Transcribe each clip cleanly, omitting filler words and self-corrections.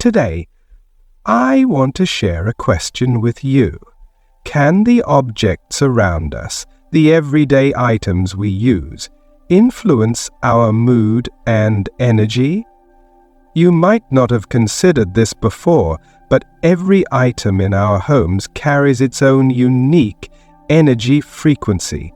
Today, I want to share a question with you. Can the objects around us, the everyday items we use, influence our mood and energy? You might not have considered this before, but every item in our homes carries its own unique energy frequency.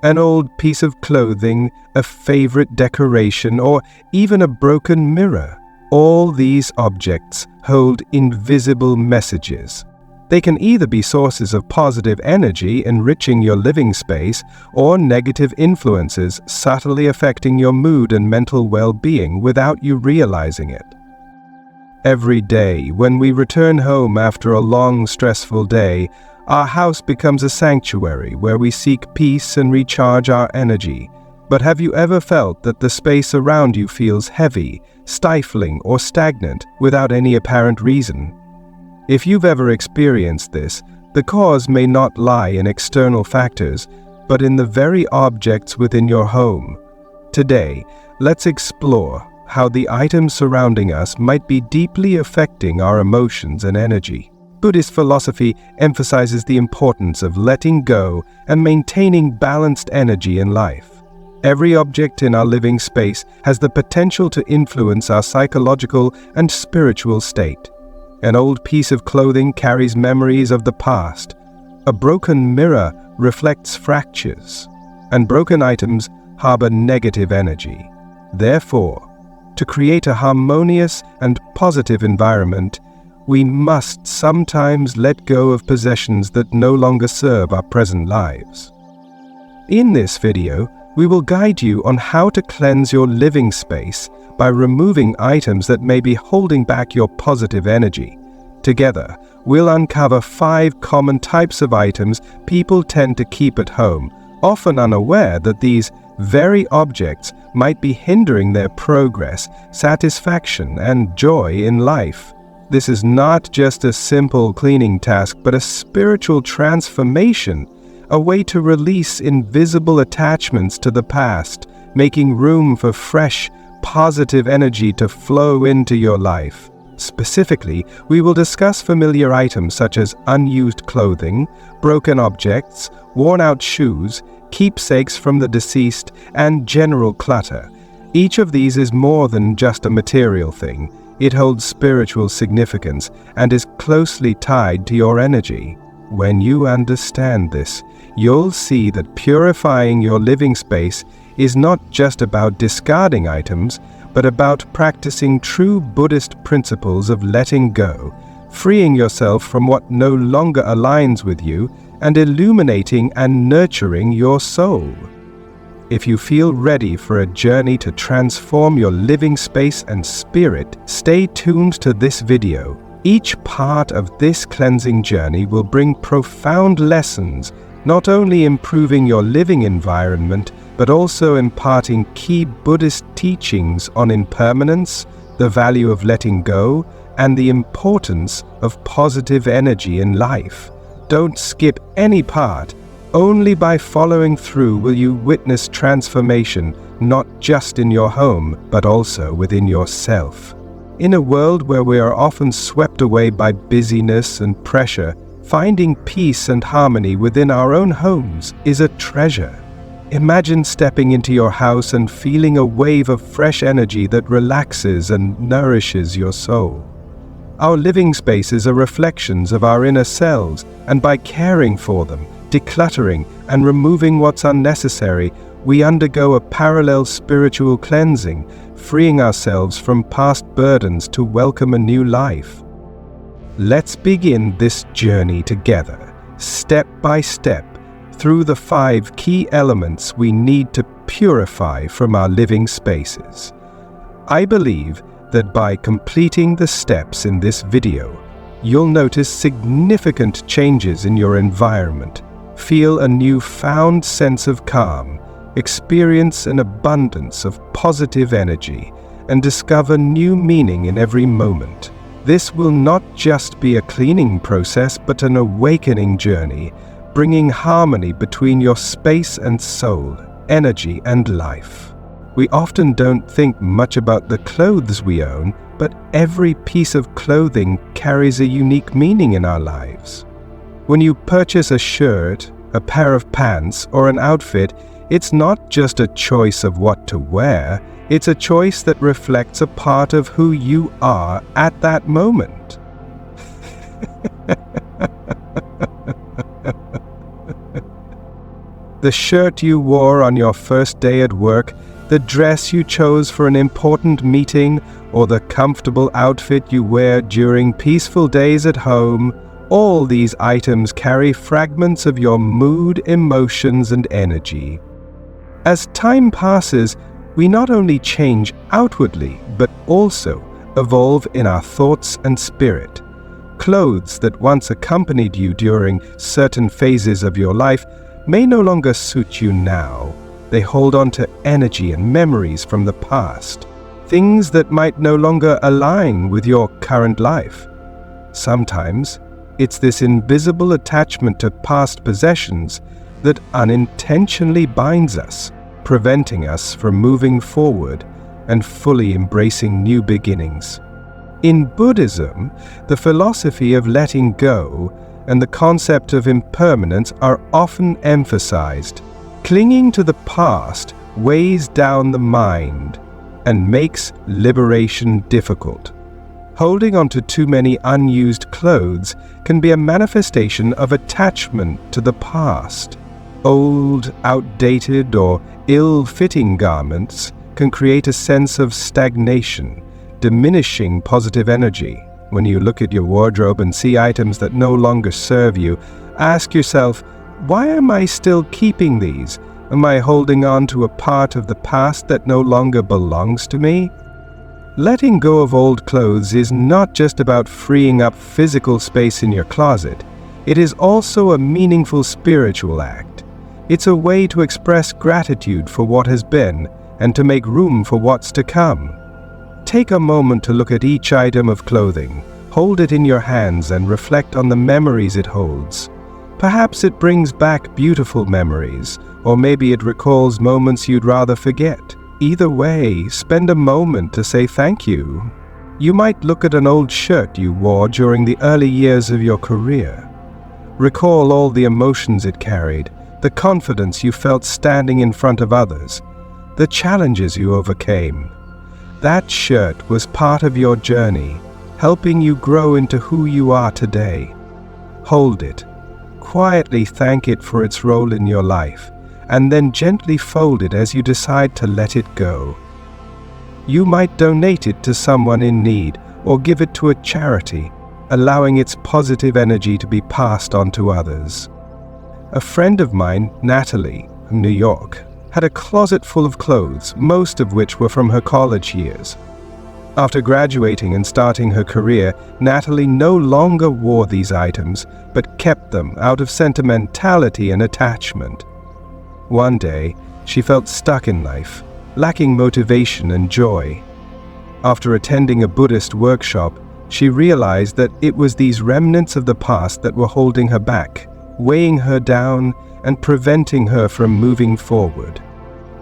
An old piece of clothing, a favorite decoration, or even a broken mirror. All these objects hold invisible messages. They can either be sources of positive energy enriching your living space, or negative influences subtly affecting your mood and mental well-being without you realizing it. Every day, when we return home after a long, stressful day, our house becomes a sanctuary where we seek peace and recharge our energy. But have you ever felt that the space around you feels heavy, stifling, or stagnant without any apparent reason? If you've ever experienced this, the cause may not lie in external factors, but in the very objects within your home. Today, let's explore how the items surrounding us might be deeply affecting our emotions and energy. Buddhist philosophy emphasizes the importance of letting go and maintaining balanced energy in life. Every object in our living space has the potential to influence our psychological and spiritual state. An old piece of clothing carries memories of the past. A broken mirror reflects fractures, and broken items harbor negative energy. Therefore, to create a harmonious and positive environment, we must sometimes let go of possessions that no longer serve our present lives. In this video, we will guide you on how to cleanse your living space by removing items that may be holding back your positive energy. Together, we'll uncover 5 common types of items people tend to keep at home, often unaware that these very objects might be hindering their progress, satisfaction, and joy in life. This is not just a simple cleaning task, but a spiritual transformation, a way to release invisible attachments to the past, making room for fresh, positive energy to flow into your life. Specifically, we will discuss familiar items such as unused clothing, broken objects, worn-out shoes, keepsakes from the deceased, and general clutter. Each of these is more than just a material thing. It holds spiritual significance and is closely tied to your energy. When you understand this, you'll see that purifying your living space is not just about discarding items, but about practicing true Buddhist principles of letting go, freeing yourself from what no longer aligns with you, and illuminating and nurturing your soul. If you feel ready for a journey to transform your living space and spirit, stay tuned to this video. Each part of this cleansing journey will bring profound lessons, not only improving your living environment, but also imparting key Buddhist teachings on impermanence, the value of letting go, and the importance of positive energy in life. Don't skip any part. Only by following through will you witness transformation, not just in your home, but also within yourself. In a world where we are often swept away by busyness and pressure, finding peace and harmony within our own homes is a treasure. Imagine stepping into your house and feeling a wave of fresh energy that relaxes and nourishes your soul. Our living spaces are reflections of our inner selves, and by caring for them, decluttering, and removing what's unnecessary, we undergo a parallel spiritual cleansing, freeing ourselves from past burdens to welcome a new life. Let's begin this journey together, step by step, through the 5 key elements we need to purify from our living spaces. I believe that by completing the steps in this video, you'll notice significant changes in your environment, feel a newfound sense of calm, experience an abundance of positive energy, and discover new meaning in every moment. This will not just be a cleaning process, but an awakening journey, bringing harmony between your space and soul, energy and life. We often don't think much about the clothes we own, but every piece of clothing carries a unique meaning in our lives. When you purchase a shirt, a pair of pants, or an outfit, it's not just a choice of what to wear, it's a choice that reflects a part of who you are at that moment. The shirt you wore on your first day at work, the dress you chose for an important meeting, or the comfortable outfit you wear during peaceful days at home, all these items carry fragments of your mood, emotions, and energy. As time passes, we not only change outwardly, but also evolve in our thoughts and spirit. Clothes that once accompanied you during certain phases of your life may no longer suit you now. They hold on to energy and memories from the past, things that might no longer align with your current life. Sometimes, it's this invisible attachment to past possessions that unintentionally binds us, preventing us from moving forward and fully embracing new beginnings. In Buddhism, the philosophy of letting go and the concept of impermanence are often emphasized. Clinging to the past weighs down the mind and makes liberation difficult. Holding on to too many unused clothes can be a manifestation of attachment to the past. Old, outdated, or ill-fitting garments can create a sense of stagnation, diminishing positive energy. When you look at your wardrobe and see items that no longer serve you, ask yourself, why am I still keeping these? Am I holding on to a part of the past that no longer belongs to me? Letting go of old clothes is not just about freeing up physical space in your closet. It is also a meaningful spiritual act. It's a way to express gratitude for what has been and to make room for what's to come. Take a moment to look at each item of clothing, hold it in your hands and reflect on the memories it holds. Perhaps it brings back beautiful memories, or maybe it recalls moments you'd rather forget. Either way, spend a moment to say thank you. You might look at an old shirt you wore during the early years of your career. Recall all the emotions it carried, the confidence you felt standing in front of others, the challenges you overcame. That shirt was part of your journey, helping you grow into who you are today. Hold it. Quietly thank it for its role in your life, and then gently fold it as you decide to let it go. You might donate it to someone in need or give it to a charity, allowing its positive energy to be passed on to others. A friend of mine, Natalie, from New York, had a closet full of clothes, most of which were from her college years. After graduating and starting her career, Natalie no longer wore these items, but kept them out of sentimentality and attachment. One day, she felt stuck in life, lacking motivation and joy. After attending a Buddhist workshop, she realized that it was these remnants of the past that were holding her back, weighing her down and preventing her from moving forward.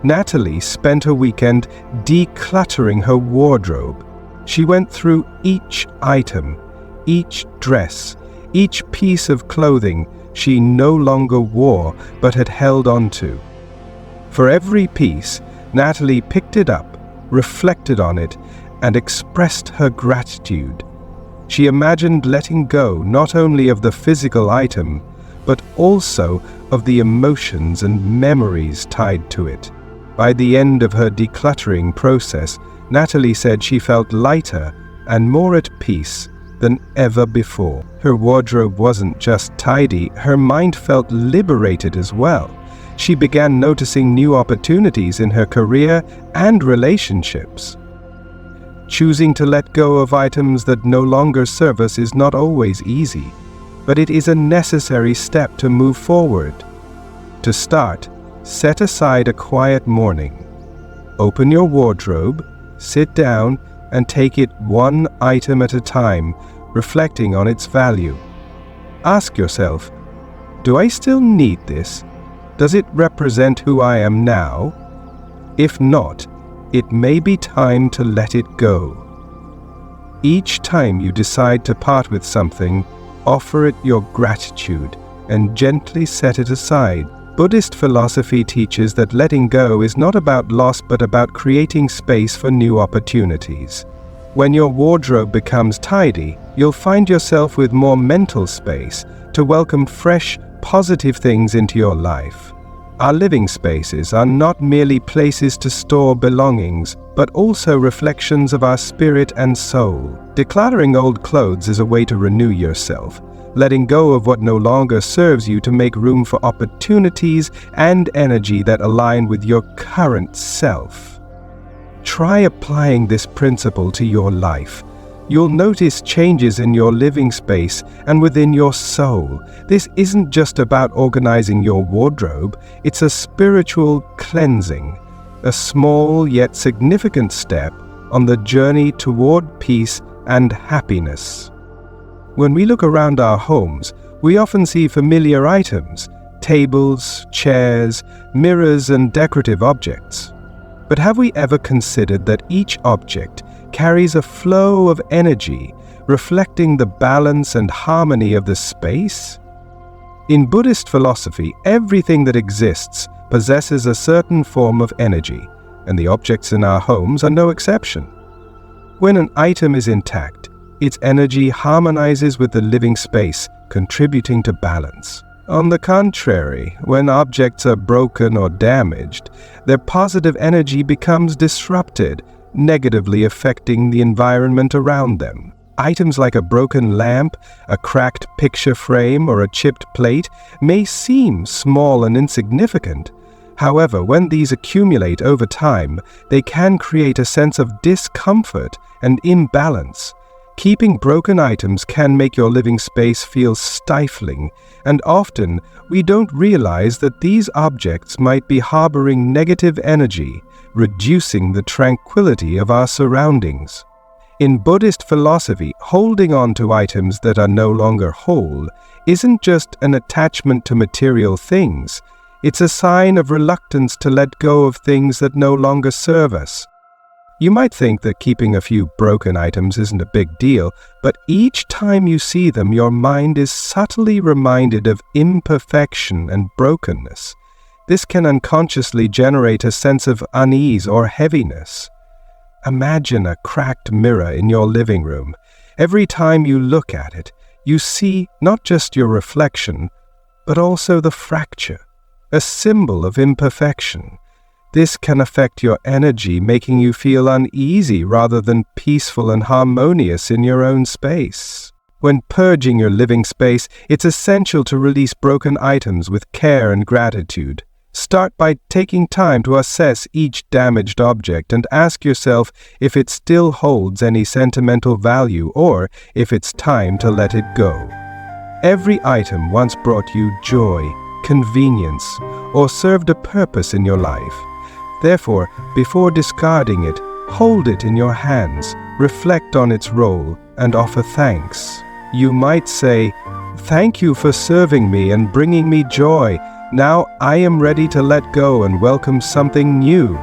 Natalie spent her weekend decluttering her wardrobe. She went through each item, each dress, each piece of clothing she no longer wore but had held on to. For every piece, Natalie picked it up, reflected on it, and expressed her gratitude. She imagined letting go not only of the physical item, but also of the emotions and memories tied to it. By the end of her decluttering process, Natalie said she felt lighter and more at peace than ever before. Her wardrobe wasn't just tidy, her mind felt liberated as well. She began noticing new opportunities in her career and relationships. Choosing to let go of items that no longer serve us is not always easy, but it is a necessary step to move forward. To start, set aside a quiet morning. Open your wardrobe, sit down, and take it one item at a time, reflecting on its value. Ask yourself, do I still need this? Does it represent who I am now? If not, it may be time to let it go. Each time you decide to part with something, offer it your gratitude and gently set it aside. Buddhist philosophy teaches that letting go is not about loss but about creating space for new opportunities. When your wardrobe becomes tidy, you'll find yourself with more mental space to welcome fresh, positive things into your life. Our living spaces are not merely places to store belongings, but also reflections of our spirit and soul. Decluttering old clothes is a way to renew yourself, letting go of what no longer serves you to make room for opportunities and energy that align with your current self. Try applying this principle to your life. You'll notice changes in your living space and within your soul. This isn't just about organizing your wardrobe, it's a spiritual cleansing, a small yet significant step on the journey toward peace and happiness. When we look around our homes, we often see familiar items, tables, chairs, mirrors, and decorative objects. But have we ever considered that each object carries a flow of energy, reflecting the balance and harmony of the space? In Buddhist philosophy, everything that exists possesses a certain form of energy, and the objects in our homes are no exception. When an item is intact, its energy harmonizes with the living space, contributing to balance. On the contrary, when objects are broken or damaged, their positive energy becomes disrupted, negatively affecting the environment around them. Items like a broken lamp, a cracked picture frame, or a chipped plate may seem small and insignificant. However, when these accumulate over time, they can create a sense of discomfort and imbalance. Keeping broken items can make your living space feel stifling, and often we don't realize that these objects might be harboring negative energy, reducing the tranquility of our surroundings. In Buddhist philosophy, holding on to items that are no longer whole isn't just an attachment to material things, it's a sign of reluctance to let go of things that no longer serve us. You might think that keeping a few broken items isn't a big deal, but each time you see them, your mind is subtly reminded of imperfection and brokenness. This can unconsciously generate a sense of unease or heaviness. Imagine a cracked mirror in your living room. Every time you look at it, you see not just your reflection, but also the fracture, a symbol of imperfection. This can affect your energy, making you feel uneasy rather than peaceful and harmonious in your own space. When purging your living space, it's essential to release broken items with care and gratitude. Start by taking time to assess each damaged object and ask yourself if it still holds any sentimental value or if it's time to let it go. Every item once brought you joy, convenience, or served a purpose in your life. Therefore, before discarding it, hold it in your hands, reflect on its role, and offer thanks. You might say, "Thank you for serving me and bringing me joy. Now I am ready to let go and welcome something new."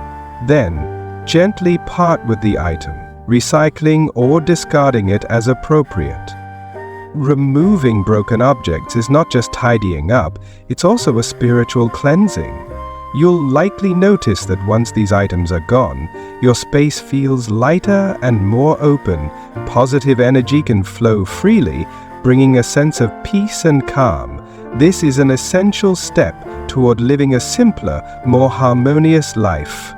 Then, gently part with the item, recycling or discarding it as appropriate. Removing broken objects is not just tidying up, it's also a spiritual cleansing. You'll likely notice that once these items are gone, your space feels lighter and more open. Positive energy can flow freely, bringing a sense of peace and calm. This is an essential step toward living a simpler, more harmonious life.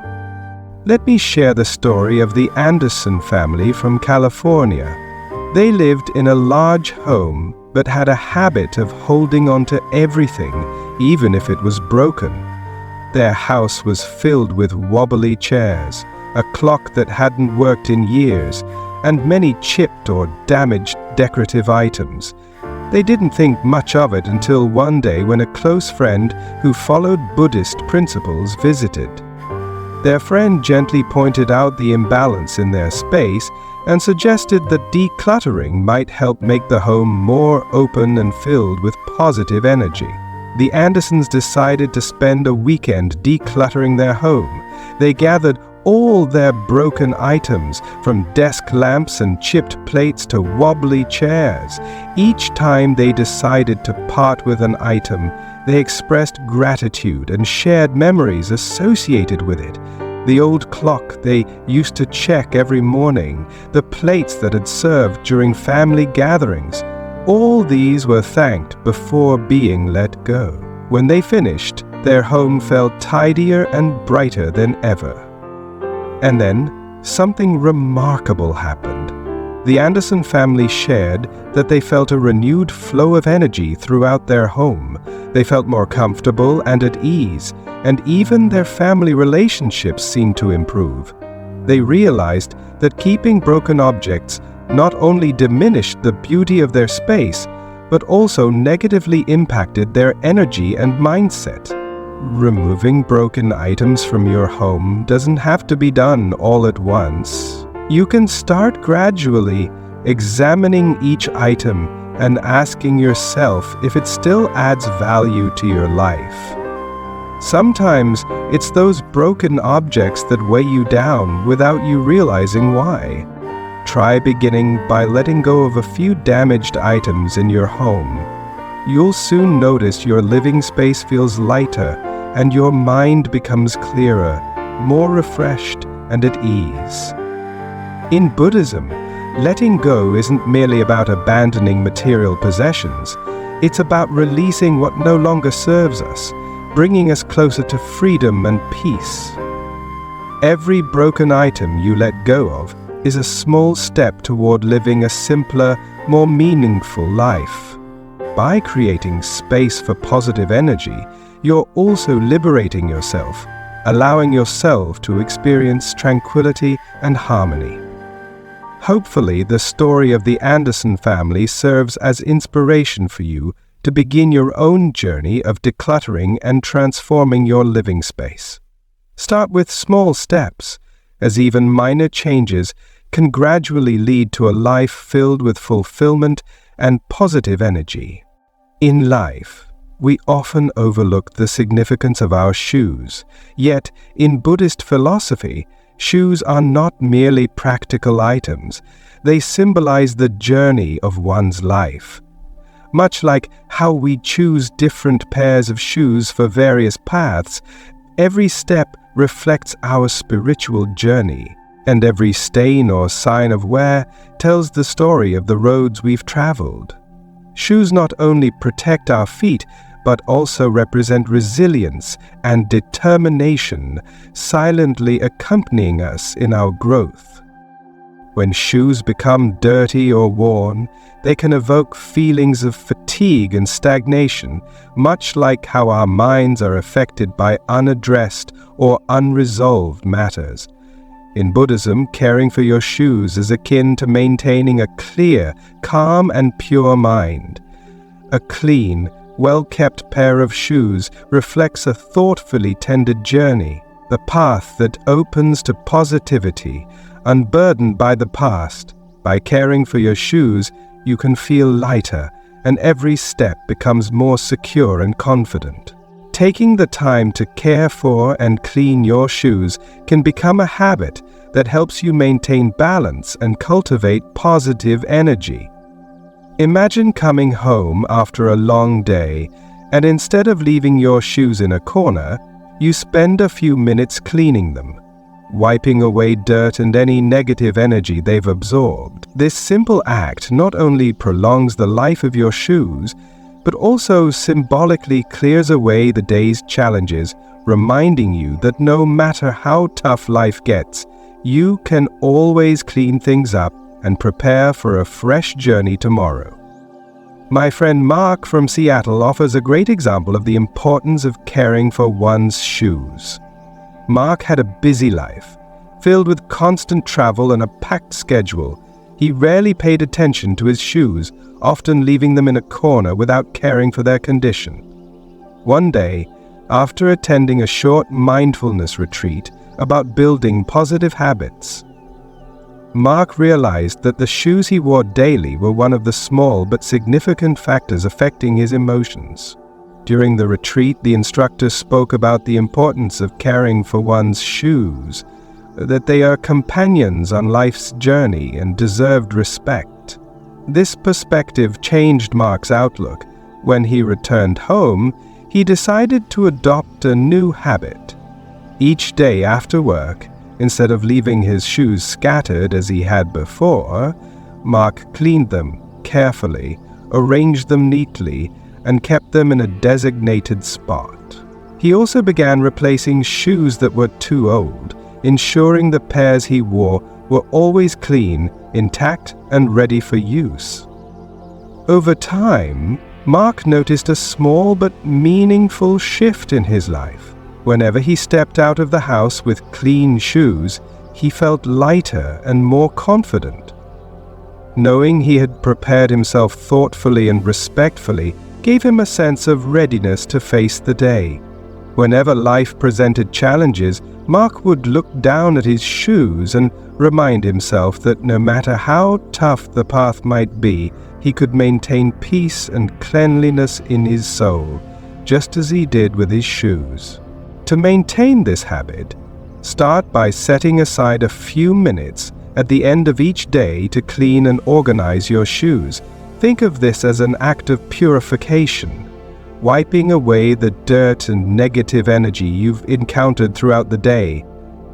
Let me share the story of the Anderson family from California. They lived in a large home but had a habit of holding on to everything, even if it was broken. Their house was filled with wobbly chairs, a clock that hadn't worked in years, and many chipped or damaged decorative items. They didn't think much of it until one day when a close friend who followed Buddhist principles visited. Their friend gently pointed out the imbalance in their space and suggested that decluttering might help make the home more open and filled with positive energy. The Andersons decided to spend a weekend decluttering their home. They gathered all their broken items, from desk lamps and chipped plates to wobbly chairs. Each time they decided to part with an item, they expressed gratitude and shared memories associated with it. The old clock they used to check every morning, the plates that had served during family gatherings, all these were thanked before being let go. When they finished, their home felt tidier and brighter than ever. And then, something remarkable happened. The Anderson family shared that they felt a renewed flow of energy throughout their home. They felt more comfortable and at ease, and even their family relationships seemed to improve. They realized that keeping broken objects not only diminished the beauty of their space, but also negatively impacted their energy and mindset. Removing broken items from your home doesn't have to be done all at once. You can start gradually, examining each item and asking yourself if it still adds value to your life. Sometimes it's those broken objects that weigh you down without you realizing why. Try beginning by letting go of a few damaged items in your home. You'll soon notice your living space feels lighter and your mind becomes clearer, more refreshed and at ease. In Buddhism, letting go isn't merely about abandoning material possessions. It's about releasing what no longer serves us, bringing us closer to freedom and peace. Every broken item you let go of is a small step toward living a simpler, more meaningful life. By creating space for positive energy, you're also liberating yourself, allowing yourself to experience tranquility and harmony. Hopefully, the story of the Anderson family serves as inspiration for you to begin your own journey of decluttering and transforming your living space. Start with small steps, as even minor changes can gradually lead to a life filled with fulfillment and positive energy. In life, we often overlook the significance of our shoes, yet in Buddhist philosophy, shoes are not merely practical items. They symbolize the journey of one's life. Much like how we choose different pairs of shoes for various paths, every step reflects our spiritual journey, and every stain or sign of wear tells the story of the roads we've traveled. Shoes not only protect our feet, but also represent resilience and determination, silently accompanying us in our growth. When shoes become dirty or worn, they can evoke feelings of fatigue and stagnation, much like how our minds are affected by unaddressed or unresolved matters. In Buddhism, caring for your shoes is akin to maintaining a clear, calm, and pure mind. A clean, well-kept pair of shoes reflects a thoughtfully tended journey, the path that opens to positivity, unburdened by the past. By caring for your shoes, you can feel lighter, and every step becomes more secure and confident. Taking the time to care for and clean your shoes can become a habit that helps you maintain balance and cultivate positive energy. Imagine coming home after a long day, and instead of leaving your shoes in a corner, you spend a few minutes cleaning them, wiping away dirt and any negative energy they've absorbed. This simple act not only prolongs the life of your shoes, but also symbolically clears away the day's challenges, reminding you that no matter how tough life gets, you can always clean things up and prepare for a fresh journey tomorrow. My friend Mark from Seattle offers a great example of the importance of caring for one's shoes. Mark had a busy life, filled with constant travel and a packed schedule. He rarely paid attention to his shoes, often leaving them in a corner without caring for their condition. One day, after attending a short mindfulness retreat about building positive habits, Mark realized that the shoes he wore daily were one of the small but significant factors affecting his emotions. During the retreat, the instructor spoke about the importance of caring for one's shoes. that they are companions on life's journey and deserved respect. This perspective changed Mark's outlook. When he returned home, he decided to adopt a new habit. Each day after work, instead of leaving his shoes scattered as he had before, Mark cleaned them carefully, arranged them neatly, and kept them in a designated spot. He also began replacing shoes that were too old, ensuring the pairs he wore were always clean, intact, and ready for use. Over time, Mark noticed a small but meaningful shift in his life. Whenever he stepped out of the house with clean shoes, he felt lighter and more confident. Knowing he had prepared himself thoughtfully and respectfully gave him a sense of readiness to face the day. Whenever life presented challenges, Mark would look down at his shoes and remind himself that no matter how tough the path might be, he could maintain peace and cleanliness in his soul, just as he did with his shoes. To maintain this habit, start by setting aside a few minutes at the end of each day to clean and organize your shoes. Think of this as an act of purification, wiping away the dirt and negative energy you've encountered throughout the day.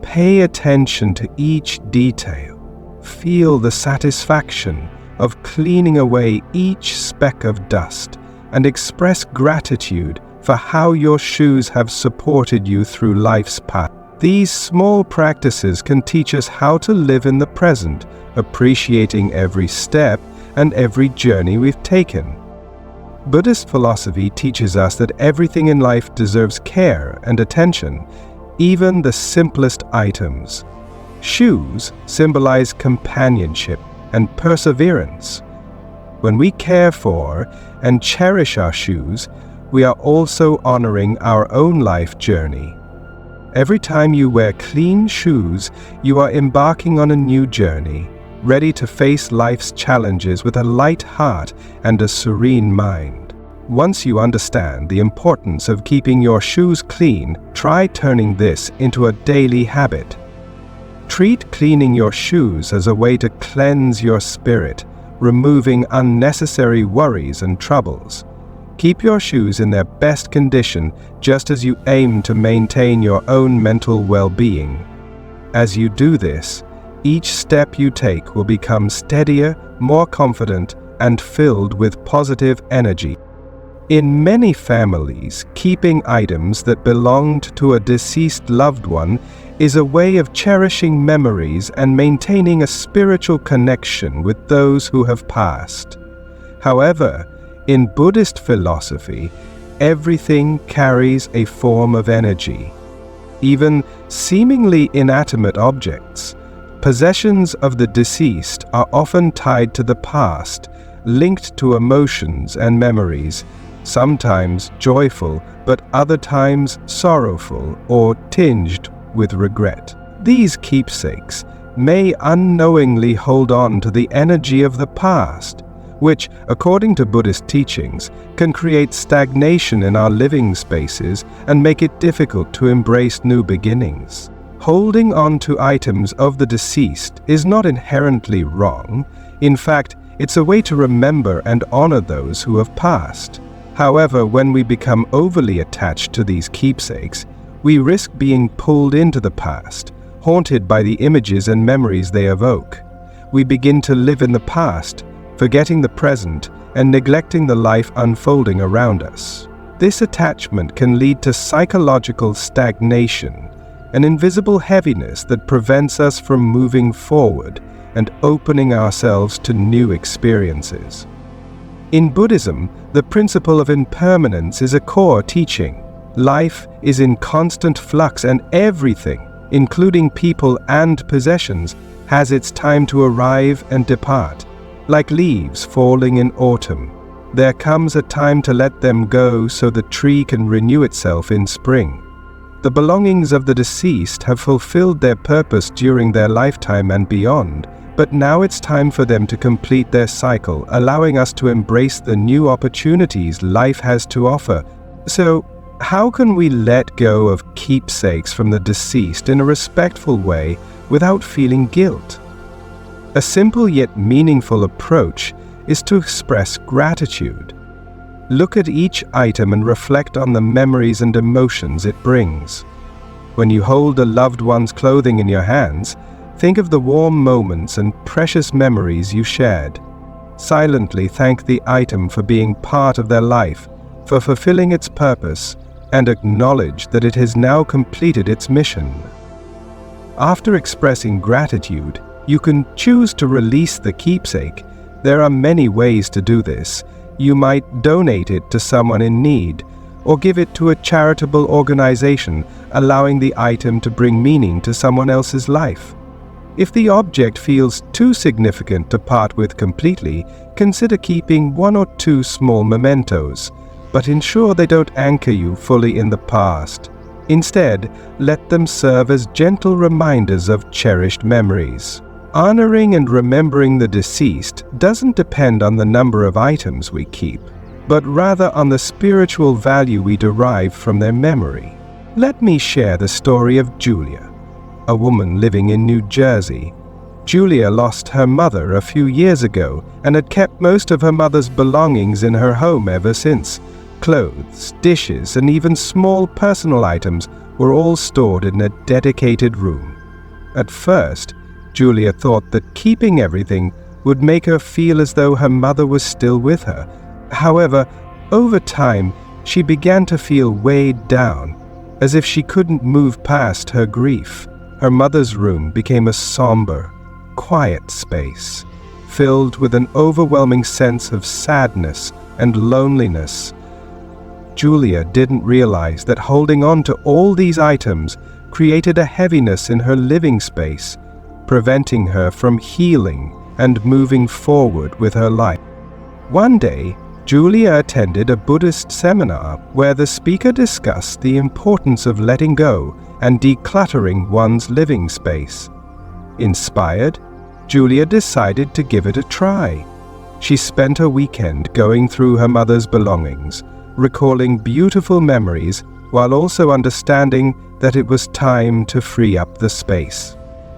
Pay attention to each detail. Feel the satisfaction of cleaning away each speck of dust, and express gratitude for how your shoes have supported you through life's path. These small practices can teach us how to live in the present, appreciating every step and every journey we've taken. Buddhist philosophy teaches us that everything in life deserves care and attention, even the simplest items. Shoes symbolize companionship and perseverance. When we care for and cherish our shoes, we are also honoring our own life journey. Every time you wear clean shoes, you are embarking on a new journey, ready to face life's challenges with a light heart and a serene mind. Once you understand the importance of keeping your shoes clean, try turning this into a daily habit. Treat cleaning your shoes as a way to cleanse your spirit, removing unnecessary worries and troubles. Keep your shoes in their best condition, just as you aim to maintain your own mental well-being. As you do this, each step you take will become steadier, more confident, and filled with positive energy. In many families, keeping items that belonged to a deceased loved one is a way of cherishing memories and maintaining a spiritual connection with those who have passed. However, in Buddhist philosophy, everything carries a form of energy. Even seemingly inanimate objects, possessions of the deceased, are often tied to the past, linked to emotions and memories, sometimes joyful, but other times sorrowful or tinged with regret. These keepsakes may unknowingly hold on to the energy of the past, which, according to Buddhist teachings, can create stagnation in our living spaces and make it difficult to embrace new beginnings. Holding on to items of the deceased is not inherently wrong. In fact, it's a way to remember and honor those who have passed. However, when we become overly attached to these keepsakes, we risk being pulled into the past, haunted by the images and memories they evoke. We begin to live in the past, forgetting the present and neglecting the life unfolding around us. This attachment can lead to psychological stagnation, an invisible heaviness that prevents us from moving forward and opening ourselves to new experiences. In Buddhism, the principle of impermanence is a core teaching. Life is in constant flux, and everything, including people and possessions, has its time to arrive and depart. Like leaves falling in autumn, there comes a time to let them go so the tree can renew itself in spring. The belongings of the deceased have fulfilled their purpose during their lifetime and beyond, but now it's time for them to complete their cycle, allowing us to embrace the new opportunities life has to offer. So, How can we let go of keepsakes from the deceased in a respectful way without feeling guilt? A simple yet meaningful approach is to express gratitude. Look at each item and reflect on the memories and emotions it brings. When you hold a loved one's clothing in your hands, think of the warm moments and precious memories you shared. Silently thank the item for being part of their life, for fulfilling its purpose, and acknowledge that it has now completed its mission. After expressing gratitude, you can choose to release the keepsake. There are many ways to do this. You might donate it to someone in need, or give it to a charitable organization, allowing the item to bring meaning to someone else's life. If the object feels too significant to part with completely, consider keeping 1 or 2 small mementos, but ensure they don't anchor you fully in the past. Instead, let them serve as gentle reminders of cherished memories. Honoring and remembering the deceased doesn't depend on the number of items we keep, but rather on the spiritual value we derive from their memory. Let me share the story of Julia, a woman living in New Jersey. Julia lost her mother a few years ago and had kept most of her mother's belongings in her home ever since. Clothes, dishes, and even small personal items were all stored in a dedicated room. At first, Julia thought that keeping everything would make her feel as though her mother was still with her. However, over time, she began to feel weighed down, as if she couldn't move past her grief. Her mother's room became a somber, quiet space, filled with an overwhelming sense of sadness and loneliness. Julia didn't realize that holding on to all these items created a heaviness in her living space, preventing her from healing and moving forward with her life. One day, Julia attended a Buddhist seminar where the speaker discussed the importance of letting go and decluttering one's living space. Inspired, Julia decided to give it a try. She spent a weekend going through her mother's belongings, recalling beautiful memories while also understanding that it was time to free up the space.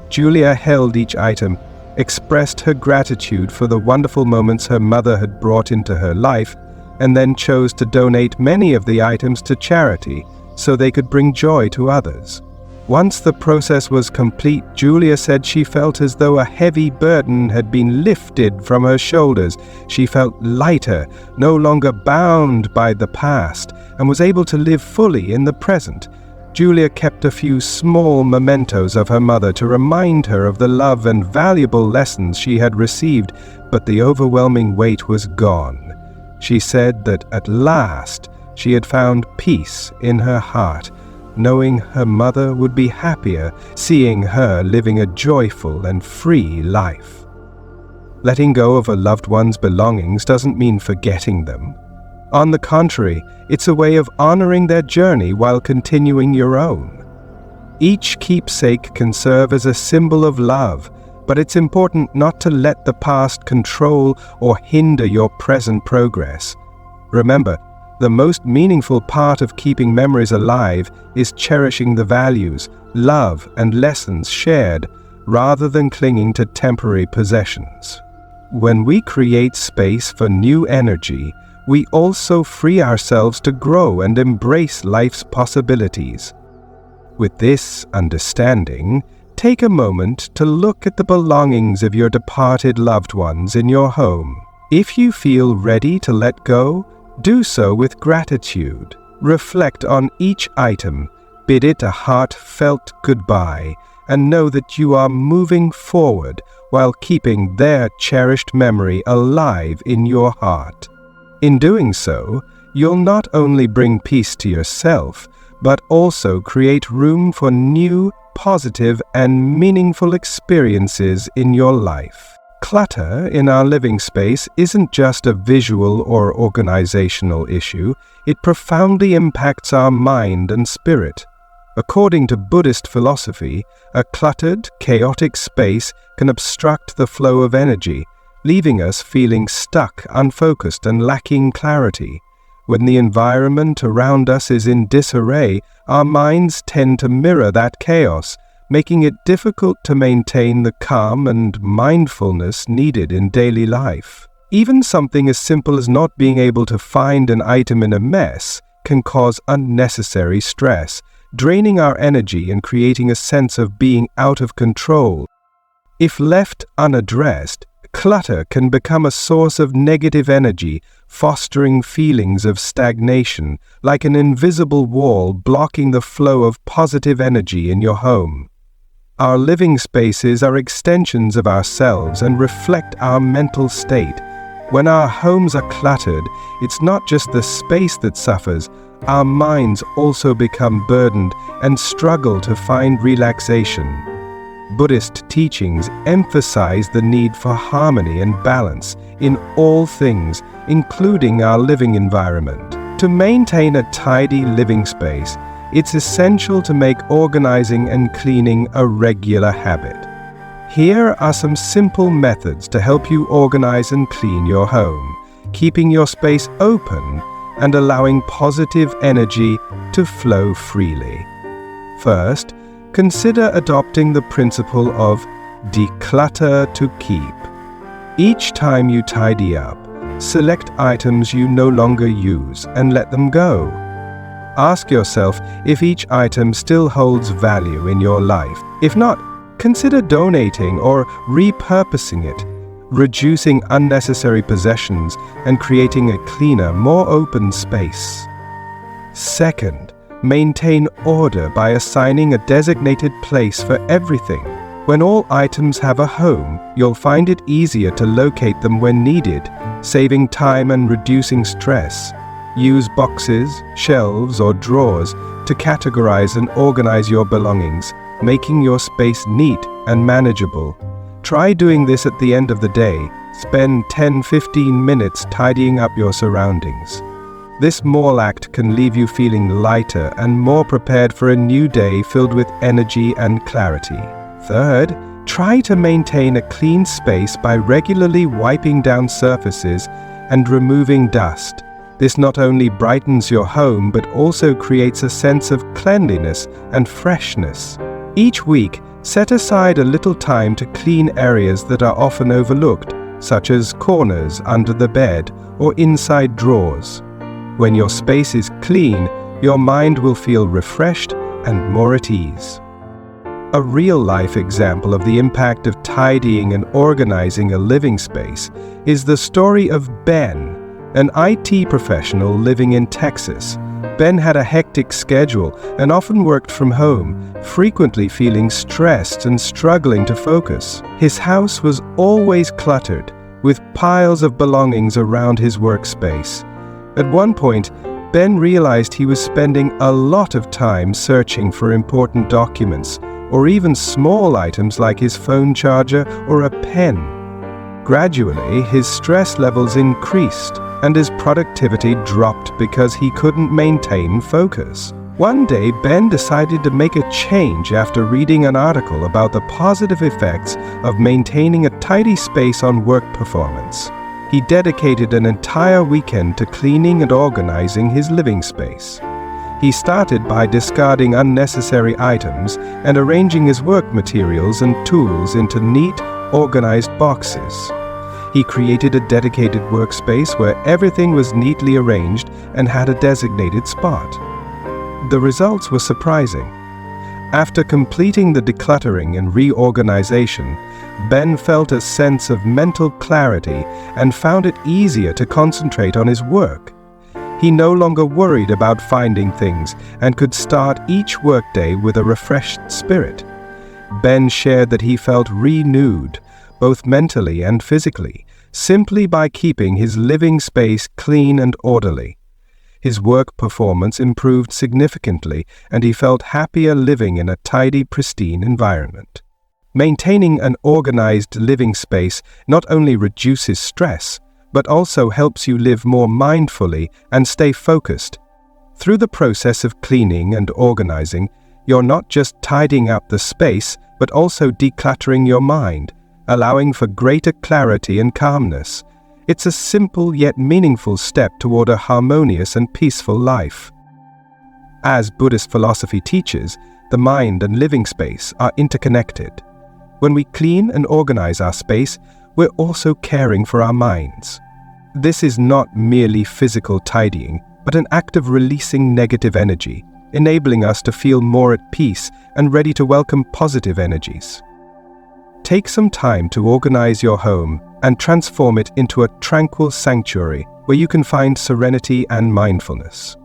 Julia held each item, expressed her gratitude for the wonderful moments her mother had brought into her life, and then chose to donate many of the items to charity so they could bring joy to others. Once the process was complete, Julia said she felt as though a heavy burden had been lifted from her shoulders. She felt lighter, no longer bound by the past, and was able to live fully in the present. Julia kept a few small mementos of her mother to remind her of the love and valuable lessons she had received, but the overwhelming weight was gone. She said that at last she had found peace in her heart, knowing her mother would be happier seeing her living a joyful and free life. Letting go of a loved one's belongings doesn't mean forgetting them. On the contrary, it's a way of honoring their journey while continuing your own. Each keepsake can serve as a symbol of love, but it's important not to let the past control or hinder your present progress. Remember, the most meaningful part of keeping memories alive is cherishing the values, love, and lessons shared, rather than clinging to temporary possessions. When we create space for new energy, we also free ourselves to grow and embrace life's possibilities. With this understanding, take a moment to look at the belongings of your departed loved ones in your home. If you feel ready to let go, do so with gratitude. Reflect on each item, bid it a heartfelt goodbye, and know that you are moving forward while keeping their cherished memory alive in your heart. In doing so, you'll not only bring peace to yourself, but also create room for new, positive, and meaningful experiences in your life. Clutter in our living space isn't just a visual or organizational issue, it profoundly impacts our mind and spirit. According to Buddhist philosophy, a cluttered, chaotic space can obstruct the flow of energy, leaving us feeling stuck, unfocused, and lacking clarity. When the environment around us is in disarray, our minds tend to mirror that chaos, making it difficult to maintain the calm and mindfulness needed in daily life. Even something as simple as not being able to find an item in a mess can cause unnecessary stress, draining our energy and creating a sense of being out of control. If left unaddressed, clutter can become a source of negative energy, fostering feelings of stagnation, like an invisible wall blocking the flow of positive energy in your home. Our living spaces are extensions of ourselves and reflect our mental state. When our homes are cluttered, it's not just the space that suffers, our minds also become burdened and struggle to find relaxation. Buddhist teachings emphasize the need for harmony and balance in all things, including our living environment. To maintain a tidy living space, it's essential to make organizing and cleaning a regular habit. Here are some simple methods to help you organize and clean your home, keeping your space open and allowing positive energy to flow freely. First, consider adopting the principle of declutter to keep. Each time you tidy up, select items you no longer use and let them go. Ask yourself if each item still holds value in your life. If not, consider donating or repurposing it, reducing unnecessary possessions and creating a cleaner, more open space. Second, maintain order by assigning a designated place for everything. When all items have a home, you'll find it easier to locate them when needed, saving time and reducing stress. Use boxes, shelves, or drawers to categorize and organize your belongings, making your space neat and manageable. Try doing this at the end of the day. Spend 10-15 minutes tidying up your surroundings. This small act can leave you feeling lighter and more prepared for a new day filled with energy and clarity. Third, try to maintain a clean space by regularly wiping down surfaces and removing dust. This not only brightens your home but also creates a sense of cleanliness and freshness. Each week, set aside a little time to clean areas that are often overlooked, such as corners under the bed or inside drawers. When your space is clean, your mind will feel refreshed and more at ease. A real-life example of the impact of tidying and organizing a living space is the story of Ben, an IT professional living in Texas. Ben had a hectic schedule and often worked from home, frequently feeling stressed and struggling to focus. His house was always cluttered, with piles of belongings around his workspace. At one point, Ben realized he was spending a lot of time searching for important documents, or even small items like his phone charger or a pen. Gradually, his stress levels increased, and his productivity dropped because he couldn't maintain focus. One day, Ben decided to make a change after reading an article about the positive effects of maintaining a tidy space on work performance. He dedicated an entire weekend to cleaning and organizing his living space. He started by discarding unnecessary items and arranging his work materials and tools into neat, organized boxes. He created a dedicated workspace where everything was neatly arranged and had a designated spot. The results were surprising. After completing the decluttering and reorganization, Ben felt a sense of mental clarity and found it easier to concentrate on his work. He no longer worried about finding things and could start each workday with a refreshed spirit. Ben shared that he felt renewed, both mentally and physically, simply by keeping his living space clean and orderly. His work performance improved significantly, and he felt happier living in a tidy, pristine environment. Maintaining an organized living space not only reduces stress, but also helps you live more mindfully and stay focused. Through the process of cleaning and organizing, you're not just tidying up the space, but also decluttering your mind, allowing for greater clarity and calmness. It's a simple yet meaningful step toward a harmonious and peaceful life. As Buddhist philosophy teaches, the mind and living space are interconnected. When we clean and organize our space, we're also caring for our minds. This is not merely physical tidying, but an act of releasing negative energy, enabling us to feel more at peace and ready to welcome positive energies. Take some time to organize your home and transform it into a tranquil sanctuary where you can find serenity and mindfulness.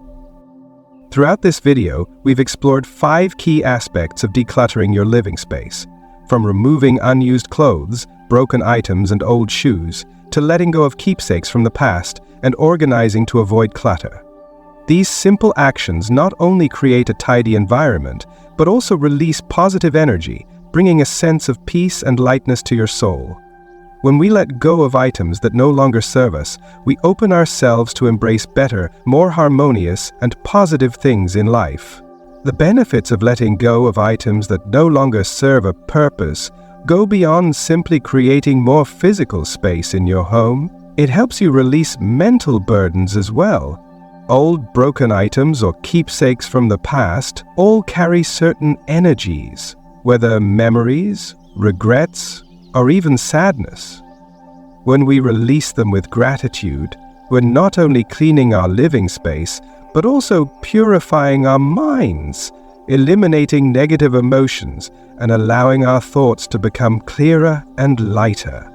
Throughout this video, we've explored 5 key aspects of decluttering your living space, from removing unused clothes, broken items, and old shoes, to letting go of keepsakes from the past and organizing to avoid clutter. These simple actions not only create a tidy environment, but also release positive energy, bringing a sense of peace and lightness to your soul. When we let go of items that no longer serve us, we open ourselves to embrace better, more harmonious, and positive things in life. The benefits of letting go of items that no longer serve a purpose go beyond simply creating more physical space in your home. It helps you release mental burdens as well. Old broken items or keepsakes from the past all carry certain energies, whether memories, regrets, or even sadness. When we release them with gratitude, we're not only cleaning our living space, but also purifying our minds, eliminating negative emotions, and allowing our thoughts to become clearer and lighter.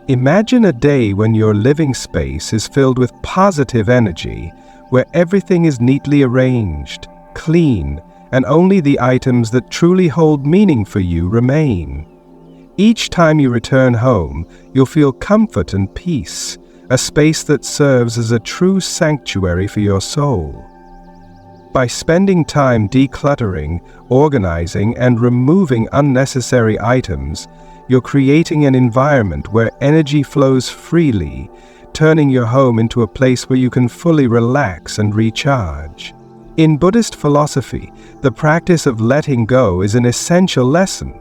Imagine a day when your living space is filled with positive energy, where everything is neatly arranged, clean, and only the items that truly hold meaning for you remain. Each time you return home, you'll feel comfort and peace, a space that serves as a true sanctuary for your soul. By spending time decluttering, organizing, and removing unnecessary items, you're creating an environment where energy flows freely, turning your home into a place where you can fully relax and recharge. In Buddhist philosophy, the practice of letting go is an essential lesson.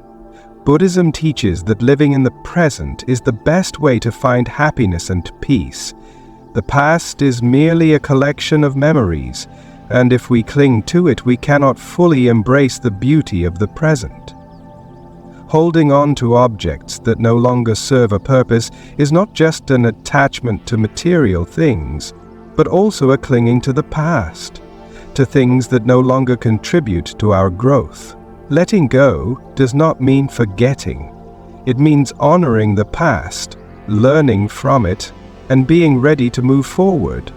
Buddhism teaches that living in the present is the best way to find happiness and peace. The past is merely a collection of memories, and if we cling to it, we cannot fully embrace the beauty of the present. Holding on to objects that no longer serve a purpose is not just an attachment to material things, but also a clinging to the past, to things that no longer contribute to our growth. Letting go does not mean forgetting. It means honoring the past, learning from it, and being ready to move forward.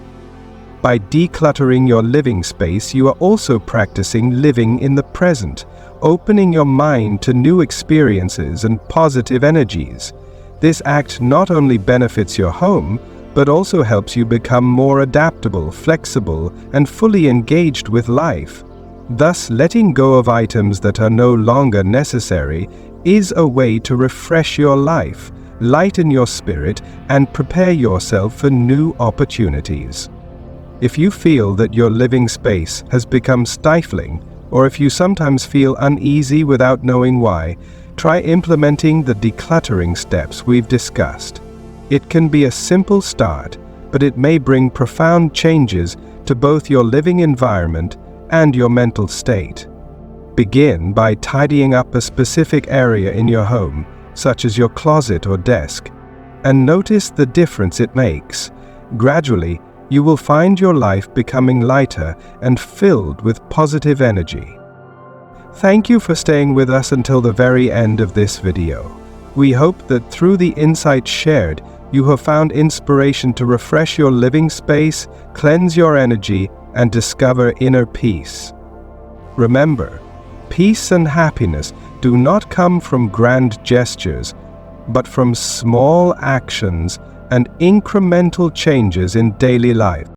By decluttering your living space, you are also practicing living in the present, opening your mind to new experiences and positive energies. This act not only benefits your home, but also helps you become more adaptable, flexible, and fully engaged with life. Thus, letting go of items that are no longer necessary is a way to refresh your life, lighten your spirit, and prepare yourself for new opportunities. If you feel that your living space has become stifling, or if you sometimes feel uneasy without knowing why, try implementing the decluttering steps we've discussed. It can be a simple start, but it may bring profound changes to both your living environment and your mental state. Begin by tidying up a specific area in your home, such as your closet or desk, and notice the difference it makes. Gradually, you will find your life becoming lighter and filled with positive energy. Thank you for staying with us until the very end of this video. We hope that through the insights shared, you have found inspiration to refresh your living space, cleanse your energy, and discover inner peace. Remember, peace and happiness do not come from grand gestures, but from small actions and incremental changes in daily life.